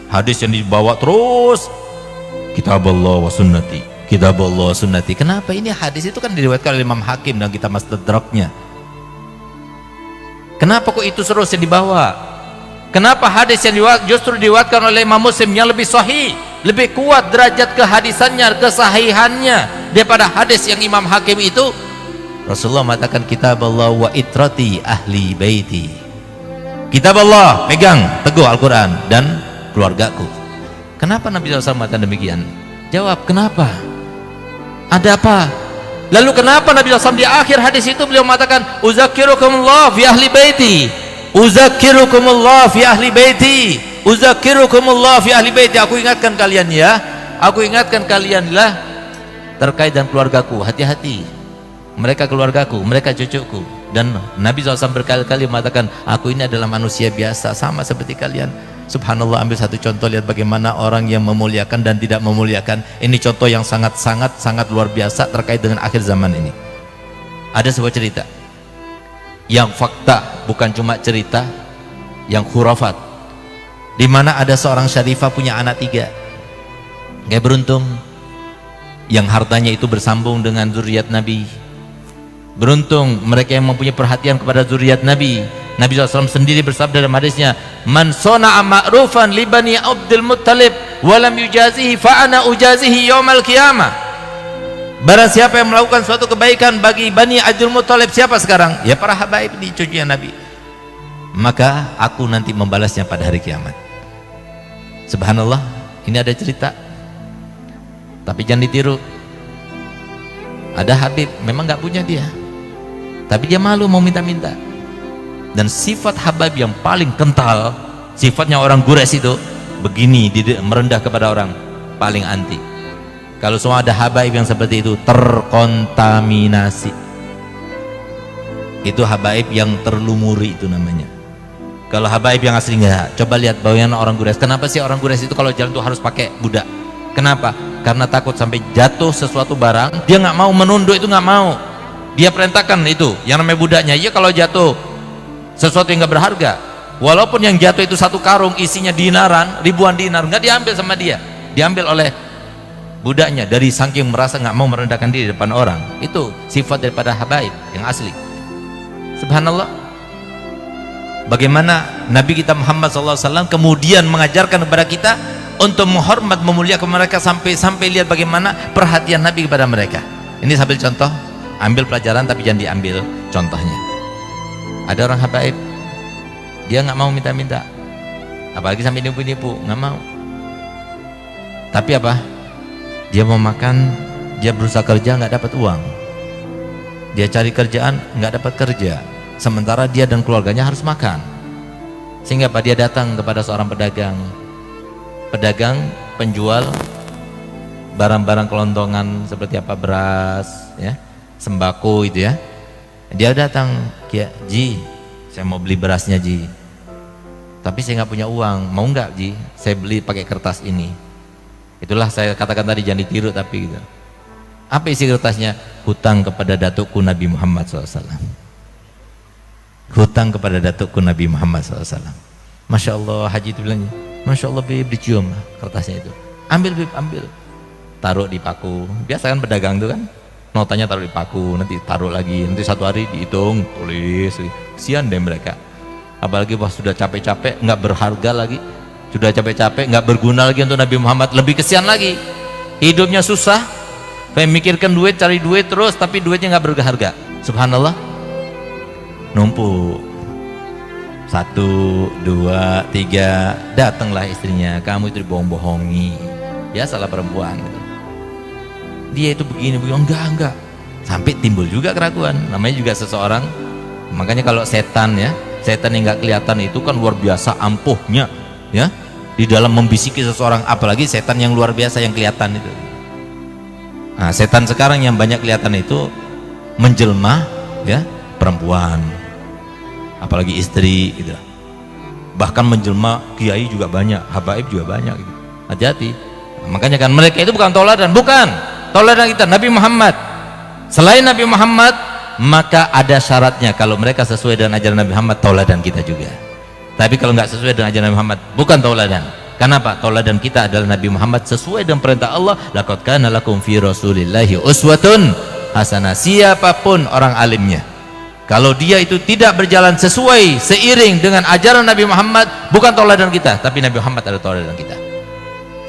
hadis yang dibawa terus kitabullah wa sunnati, kitabullah wa sunnati. Kenapa? Ini hadis itu kan diriwayatkan oleh Imam Hakim dan kita Mustadraknya. Kenapa kok itu terus yang dibawa? Kenapa hadis yang justru diriwayatkan oleh Imam Muslim yang lebih sahih, lebih kuat derajat kehadisannya, kesahihannya daripada hadis yang Imam Hakim itu? Rasulullah mengatakan kitabullah wa itrati ahli baiti. Kitabullah, pegang teguh Al-Quran, dan keluargaku. Kenapa Nabi SAW mengatakan demikian? Jawab, kenapa? Ada apa? Lalu kenapa Nabi SAW di akhir hadis itu beliau mengatakan uzakirukumullah fi ahli baiti, uzakirukumullah fi ahli baiti, uzakirukumullah fi ahli baiti. Aku ingatkan kalian ya, aku ingatkan kalian lah terkait dengan keluargaku. Hati-hati, mereka keluargaku, mereka cucuku. Dan Nabi SAW berkali-kali mengatakan aku ini adalah manusia biasa sama seperti kalian. Subhanallah, ambil satu contoh, lihat bagaimana orang yang memuliakan dan tidak memuliakan. Ini contoh yang sangat luar biasa terkait dengan akhir zaman ini. Ada sebuah cerita yang fakta, bukan cuma cerita yang khurafat, di mana ada seorang syarifah punya anak 3. Gak beruntung yang hartanya itu bersambung dengan zuriat Nabi. Beruntung mereka yang mempunyai perhatian kepada zuriat Nabi. Nabi SAW sendiri bersabda dalam hadisnya, man sona'a ma'rufan li bani Abdul Muttalib walam yujazihi fa'ana ujazihi yawmal qiyamah. Barang siapa yang melakukan suatu kebaikan bagi Bani Abdul Muttalib, siapa sekarang? Ya para habaib di cucunya Nabi, maka aku nanti membalasnya pada hari kiamat. Subhanallah, ini ada cerita, tapi jangan ditiru. Ada habib memang gak punya dia, tapi dia malu mau minta-minta. Dan sifat habib yang paling kental, sifatnya orang Quraisy itu begini, merendah kepada orang, paling anti. Kalau semua ada habaib yang seperti itu, terkontaminasi. Itu habaib yang terlumuri, itu namanya. Kalau habaib yang asli enggak. Coba lihat bagaimana orang Quraisy. Kenapa sih orang Quraisy itu kalau jalan tuh harus pakai budak? Kenapa? Karena takut sampai jatuh sesuatu barang, dia nggak mau menunduk, itu nggak mau. Dia perintahkan itu yang namanya budaknya, iya kalau jatuh sesuatu yang nggak berharga, walaupun yang jatuh itu satu karung isinya dinaran, ribuan dinar, nggak diambil sama dia, diambil oleh budaknya. Dari saking merasa nggak mau merendahkan diri di depan orang. Itu sifat daripada habaib yang asli. Subhanallah, bagaimana Nabi kita Muhammad SAW kemudian mengajarkan kepada kita untuk menghormat, memuliakan mereka, sampai lihat bagaimana perhatian Nabi kepada mereka. Ini sambil contoh, ambil pelajaran tapi jangan diambil contohnya. Ada orang habaib, dia nggak mau minta-minta, apalagi sampai nipu-nipu, nggak mau. Tapi apa? Dia mau makan, dia berusaha kerja nggak dapat uang, dia cari kerjaan nggak dapat kerja, sementara dia dan keluarganya harus makan. Sehingga apa? Dia datang kepada seorang pedagang penjual barang-barang kelontongan seperti apa, beras, ya, sembako itu ya. Dia datang, Ji, saya mau beli berasnya Ji, tapi saya nggak punya uang, mau nggak Ji saya beli pakai kertas ini? Itulah saya katakan tadi, jangan ditiru tapi gitu. Apa isi kertasnya? Hutang kepada datukku Nabi Muhammad SAW. Hutang kepada datukku Nabi Muhammad SAW. Masya Allah, haji itu bilangnya, Masya Allah Bib, dicium kertasnya itu. Ambil Bib, ambil, taruh di paku. Biasa kan pedagang itu kan, notanya taruh di paku, nanti taruh lagi, nanti satu hari dihitung, tulis. Kesian deh mereka, apalagi pas sudah capek-capek, nggak berharga lagi, sudah capek-capek nggak berguna lagi untuk Nabi Muhammad, lebih kesian lagi. Hidupnya susah, pengen mikirkan duit, cari duit terus, tapi duitnya nggak berharga. Subhanallah, numpuk 1, 2, 3, datanglah istrinya, kamu itu dibohong-bohongi. Biasalah perempuan gitu. Dia itu begini, enggak, sampai timbul juga keraguan. Namanya juga seseorang. Makanya kalau setan ya, setan yang nggak kelihatan itu kan luar biasa ampuhnya ya, di dalam membisiki seseorang, apalagi setan yang luar biasa yang kelihatan itu. Nah, setan sekarang yang banyak kelihatan itu menjelma ya, perempuan, apalagi istri gitu. Bahkan menjelma kiai juga banyak, habaib juga banyak gitu. Hati-hati. Makanya kan mereka itu bukan toladan, bukan toladan kita Nabi Muhammad. Selain Nabi Muhammad, maka ada syaratnya. Kalau mereka sesuai dengan ajaran Nabi Muhammad, tauladan kita juga. Tapi kalau nggak sesuai dengan ajaran Nabi Muhammad, bukan tauladan. Kenapa? Tauladan kita adalah Nabi Muhammad sesuai dengan perintah Allah, laqad kana lakum fi rasulillahi uswatun hasanah. Siapapun orang alimnya, kalau dia itu tidak berjalan sesuai seiring dengan ajaran Nabi Muhammad, bukan tauladan kita, tapi Nabi Muhammad adalah tauladan kita.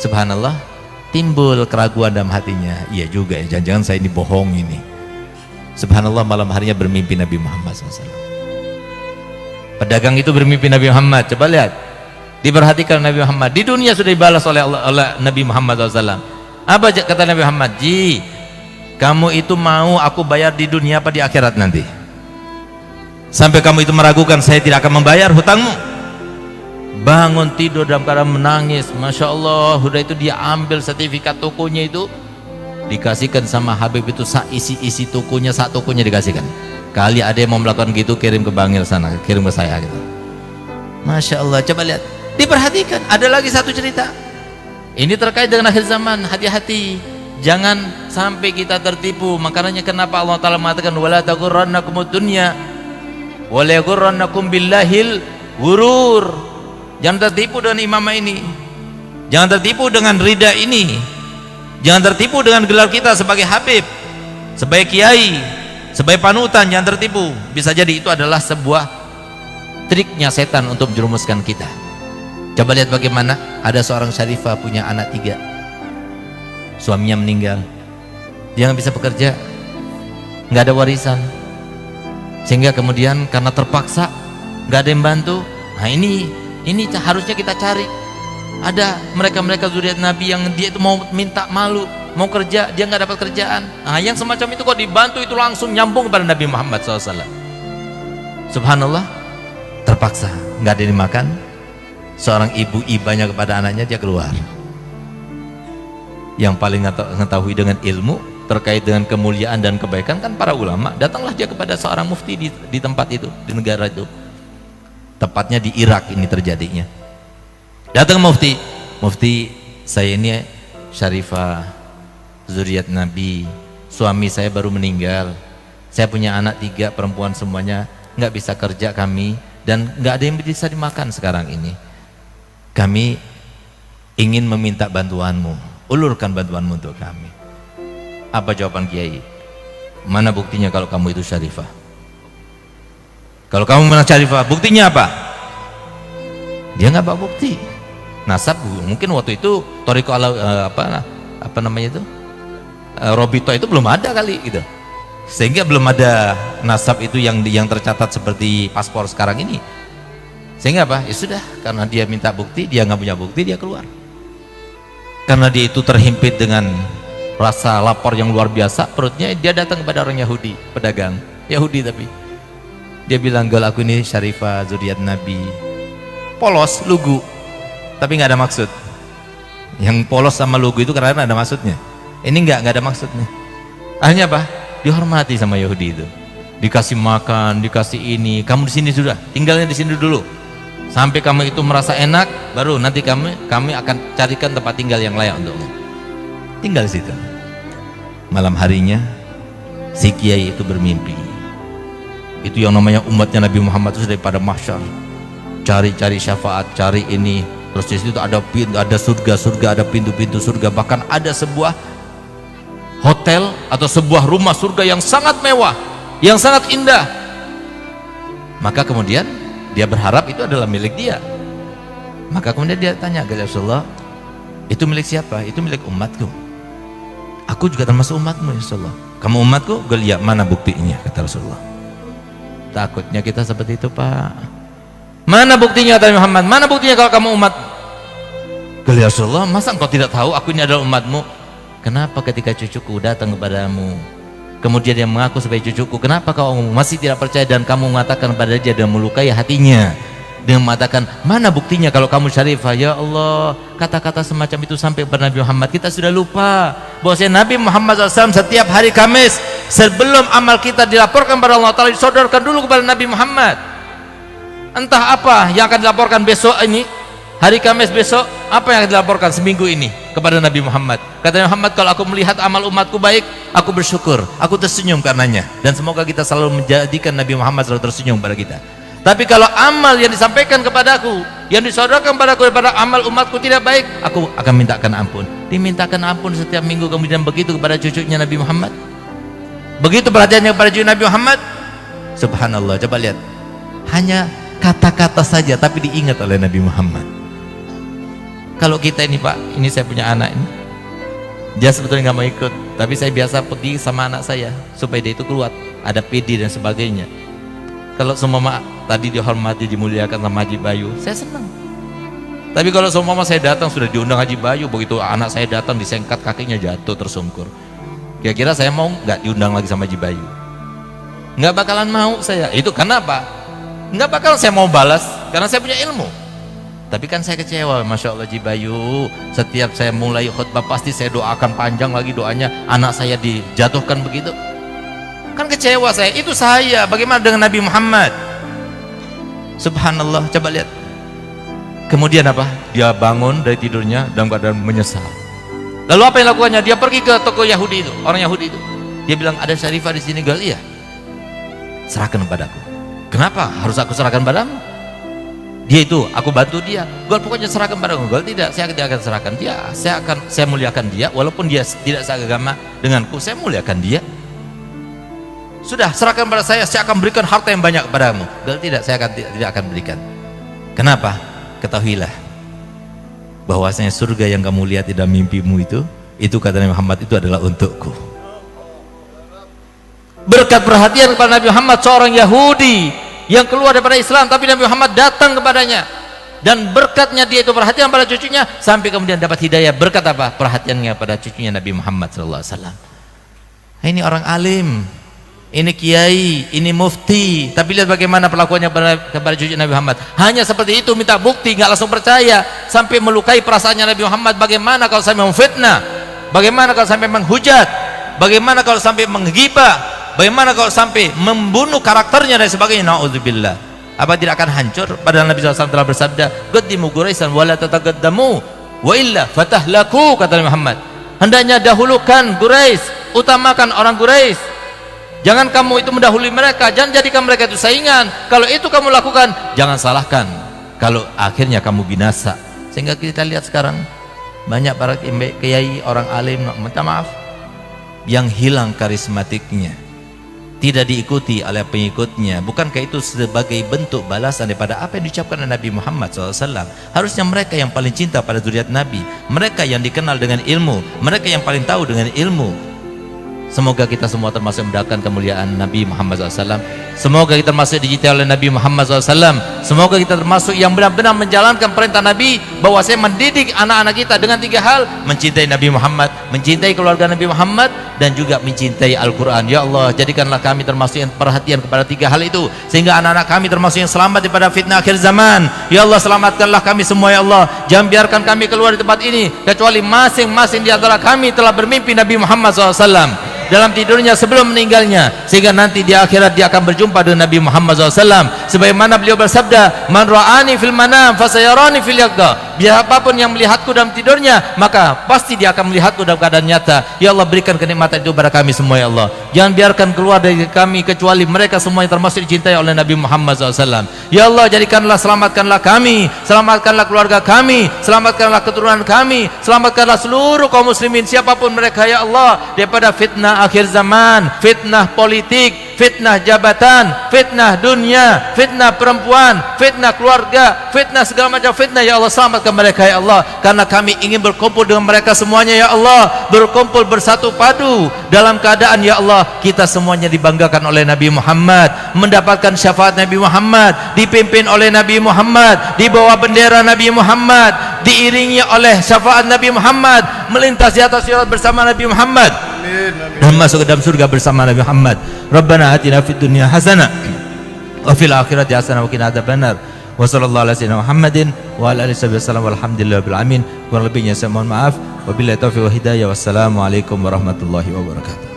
Subhanallah, timbul keraguan dalam hatinya. Iya juga ya, jangan-jangan saya ini bohong ini. Subhanallah, malam harinya bermimpi Nabi Muhammad SAW. Pedagang itu bermimpi Nabi Muhammad. Coba lihat, diperhatikan Nabi Muhammad. Di dunia sudah dibalas oleh Allah, oleh Nabi Muhammad SAW. Apa kata Nabi Muhammad? Ji, kamu itu mau aku bayar di dunia apa di akhirat nanti? Sampai kamu itu meragukan saya tidak akan membayar hutangmu. Bangun tidur dalam keadaan menangis. Masya Allah, udah itu dia ambil sertifikat tokonya itu, dikasihkan sama Habib itu, isi tokonya, sak tokonya dikasihkan. Kali ada yang mau melakukan gitu, kirim ke Bangil sana, kirim ke saya gitu. Masya Allah, coba lihat, diperhatikan. Ada lagi satu cerita, ini terkait dengan akhir zaman. Hati-hati, jangan sampai kita tertipu. Makanya kenapa Allah Ta'ala mengatakan wala taghurrannakumud dunya wala yaghurrannakum billahil ghurur. Jangan tertipu dengan imamah ini, jangan tertipu dengan rida ini, jangan tertipu dengan gelar kita sebagai Habib, sebagai kiai, sebagai panutan. Jangan tertipu. Bisa jadi itu adalah sebuah triknya setan untuk menjerumuskan kita. Coba lihat bagaimana ada seorang syarifah punya anak 3, suaminya meninggal, dia nggak bisa bekerja, nggak ada warisan, sehingga kemudian karena terpaksa nggak ada yang bantu. Nah ini harusnya kita cari. Ada mereka zuriat Nabi yang dia itu mau minta malu, mau kerja, dia nggak dapat kerjaan. Nah yang semacam itu kok dibantu, itu langsung nyambung kepada Nabi Muhammad SAW. Subhanallah, terpaksa nggak ada yang dimakan. Seorang ibu ibanya kepada anaknya, dia keluar. Yang paling mengetahui dengan ilmu terkait dengan kemuliaan dan kebaikan kan para ulama. Datanglah dia kepada seorang mufti di tempat itu, di negara itu, tepatnya di Irak ini terjadinya. Datang mufti, saya ini syarifah zuriat Nabi, suami saya baru meninggal, saya punya anak 3 perempuan semuanya, nggak bisa kerja kami, dan nggak ada yang bisa dimakan sekarang ini. Kami ingin meminta bantuanmu, ulurkan bantuanmu untuk kami. Apa jawaban kiai? Mana buktinya kalau kamu itu syarifah? Kalau kamu mana syarifah, buktinya apa? Dia nggak bawa bukti. Nasab mungkin waktu itu Toriko apa namanya itu, Robito itu belum ada kali gitu, sehingga belum ada nasab itu yang tercatat seperti paspor sekarang ini. Sehingga apa? Ya sudah, karena dia minta bukti, dia nggak punya bukti, dia keluar. Karena dia itu terhimpit dengan rasa lapar yang luar biasa, perutnya, dia datang kepada orang Yahudi, pedagang Yahudi, tapi dia bilang, gal aku ini syarifah zuriat Nabi. Polos, lugu, tapi nggak ada maksud. Yang polos sama lugu itu karena ada maksudnya. Ini nggak ada maksudnya. Akhirnya apa? Dihormati sama Yahudi itu, dikasih makan, dikasih ini. Kamu di sini sudah, tinggalnya di sini dulu. Sampai kamu itu merasa enak, baru nanti kami akan carikan tempat tinggal yang layak untukmu. Tinggal di situ. Malam harinya si kiai itu bermimpi. Itu yang namanya umatnya Nabi Muhammad itu daripada mahsyar, cari-cari syafaat, cari ini. Terus di situ ada surga, ada pintu-pintu surga, bahkan ada sebuah hotel atau sebuah rumah surga yang sangat mewah, yang sangat indah. Maka kemudian dia berharap itu adalah milik dia. Maka kemudian dia tanya kepada Rasulullah, itu milik siapa? Itu milik umatku. Aku juga termasuk umatmu ya Rasulullah. Kamu umatku? Ya, mana buktinya? Kata Rasulullah. Takutnya kita seperti itu, Pak. Mana buktinya, kata Muhammad? Mana buktinya kalau kamu umat? Ya Rasulullah, masa engkau tidak tahu aku ini adalah umatmu? Kenapa ketika cucuku datang kepadamu, kemudian dia mengaku sebagai cucuku, kenapa kau masih tidak percaya dan kamu mengatakan pada dia dan melukai hatinya? Dia mengatakan, mana buktinya kalau kamu syarifah? Ya Allah, kata-kata semacam itu sampai kepada Nabi Muhammad. Kita sudah lupa bahwasanya Nabi Muhammad SAW setiap hari Kamis, sebelum amal kita dilaporkan kepada Allah Ta'ala, disodorkan dulu kepada Nabi Muhammad. Entah apa yang akan dilaporkan besok ini, hari Kamis besok, apa yang akan dilaporkan seminggu ini kepada Nabi Muhammad. Kata Muhammad, kalau aku melihat amal umatku baik, aku bersyukur, aku tersenyum karenanya. Dan semoga kita selalu menjadikan Nabi Muhammad selalu tersenyum pada kita. Tapi kalau amal yang disampaikan kepadaku yang disodorkan padaku daripada amal umatku tidak baik, aku akan mintakan ampun. Dimintakan ampun setiap minggu. Kemudian begitu kepada cucunya Nabi Muhammad, begitu perhatiannya kepada cucu Nabi Muhammad. Subhanallah, coba lihat, hanya kata-kata saja tapi diingat oleh Nabi Muhammad. Kalau kita ini Pak, ini saya punya anak ini, dia sebetulnya nggak mau ikut, tapi saya biasa pergi sama anak saya supaya dia itu keluar, ada PD dan sebagainya. Kalau semua tadi dihormati, dimuliakan sama Haji Bayu, saya senang. Tapi kalau semua saya datang sudah diundang Haji Bayu, begitu anak saya datang disengkat kakinya jatuh tersungkur, kira-kira saya mau nggak diundang lagi sama Haji Bayu? Nggak bakalan mau saya. Itu kenapa? Nggak bakal saya mau balas, karena saya punya ilmu. Tapi kan saya kecewa, Masya Allah Haji Bayu, setiap saya mulai khutbah pasti saya doakan panjang lagi doanya, anak saya dijatuhkan begitu. Kan kecewa saya. Itu saya. Bagaimana dengan Nabi Muhammad? Subhanallah, coba lihat. Kemudian apa? Dia bangun dari tidurnya dalam keadaan menyesal. Lalu apa yang lakukannya? Dia pergi ke toko Yahudi itu, orang Yahudi itu. Dia bilang, ada Syarifah di sini. Gal, iya. Serahkan padaku. Kenapa harus aku serahkan padamu? Dia itu, aku bantu dia. Gal, pokoknya serahkan padaku. Gal, tidak, saya tidak akan serahkan dia. Saya muliakan dia, walaupun dia tidak seagama denganku, saya muliakan dia. Sudah, serahkan pada saya akan berikan harta yang banyak kepadamu. Gal, tidak, saya tidak akan berikan. Kenapa? Ketahuilah bahwasanya surga yang kamu lihat di dalam mimpimu itu kata Nabi Muhammad, itu adalah untukku. Berkat perhatian kepada Nabi Muhammad, seorang Yahudi yang keluar daripada Islam, tapi Nabi Muhammad datang kepadanya, dan berkatnya dia itu perhatian pada cucunya, sampai kemudian dapat hidayah. Berkat apa? Perhatiannya pada cucunya Nabi Muhammad SAW. Ini orang alim, ini kiai, ini mufti, tapi lihat bagaimana perlakuannya kepada cucu Nabi Muhammad. Hanya seperti itu, minta bukti, nggak langsung percaya, sampai melukai perasaannya Nabi Muhammad. Bagaimana kalau sampai memfitnah? Bagaimana kalau sampai menghujat? Bagaimana kalau sampai menggibah? Bagaimana kalau sampai membunuh karakternya dan sebagainya? Na'udzubillah. Apa tidak akan hancur? Padahal Nabi SAW telah bersabda, qaddimu Quraisyan wa la tataqaddamu wa illa fatahlaku, kata Nabi Muhammad. Hendaknya dahulukan Quraisy, utamakan orang Quraisy. Jangan kamu itu mendahului mereka, jangan jadikan mereka itu saingan. Kalau itu kamu lakukan, jangan salahkan kalau akhirnya kamu binasa. Sehingga kita lihat sekarang banyak para kiai, orang alim, minta maaf, yang hilang karismatiknya, tidak diikuti oleh pengikutnya. Bukankah itu sebagai bentuk balasan daripada apa yang diucapkan oleh Nabi Muhammad SAW? Harusnya mereka yang paling cinta pada zuriat Nabi, mereka yang dikenal dengan ilmu, mereka yang paling tahu dengan ilmu. Semoga kita semua termasuk mendapatkan kemuliaan Nabi Muhammad SAW. Semoga kita termasuk dicintai oleh Nabi Muhammad SAW. Semoga kita termasuk yang benar-benar menjalankan perintah Nabi, bahwa saya mendidik anak-anak kita dengan 3 hal: mencintai Nabi Muhammad, mencintai keluarga Nabi Muhammad, dan juga mencintai Al-Quran. Ya Allah, jadikanlah kami termasuk yang perhatian kepada 3 hal itu, sehingga anak-anak kami termasuk yang selamat daripada fitnah akhir zaman. Ya Allah, selamatkanlah kami semua ya Allah. Jangan biarkan kami keluar di tempat ini kecuali masing-masing di antara kami telah bermimpi Nabi Muhammad SAW dalam tidurnya sebelum meninggalnya, sehingga nanti di akhirat dia akan berjumpa dengan Nabi Muhammad SAW. Sebagaimana beliau bersabda, man ra'ani fil manam fasayarani fil yaqda. Siapapun yang melihatku dalam tidurnya, maka pasti dia akan melihatku dalam keadaan nyata. Ya Allah, berikan kenikmatan itu kepada kami semua ya Allah. Jangan biarkan keluar dari kami kecuali mereka semua yang termasuk dicintai oleh Nabi Muhammad SAW. Ya Allah, jadikanlah, selamatkanlah kami, selamatkanlah keluarga kami, selamatkanlah keturunan kami, selamatkanlah seluruh kaum muslimin siapapun mereka ya Allah, daripada fitnah akhir zaman, fitnah politik, fitnah jabatan, fitnah dunia, fitnah perempuan, fitnah keluarga, fitnah segala macam fitnah. Ya Allah, selamatkan mereka ya Allah, karena kami ingin berkumpul dengan mereka semuanya ya Allah, berkumpul bersatu padu dalam keadaan ya Allah kita semuanya dibanggakan oleh Nabi Muhammad, mendapatkan syafaat Nabi Muhammad, dipimpin oleh Nabi Muhammad, di bawah bendera Nabi Muhammad, diiringi oleh syafaat Nabi Muhammad, melintas di atas sirat bersama Nabi Muhammad, dan masuk ke dalam surga bersama Nabi Muhammad. Rabbana atina fid dunya hasanah wa fil akhirati hasanah wa qina adzabannar. Wa sallallahu ala sayyidina Muhammadin wa ala alihi wasallam walhamdulillahi rabbil alamin. Kurang lebihnya saya mohon maaf. Wabillahi taufiq wa hidayah. Wassalamualaikum warahmatullahi wabarakatuh.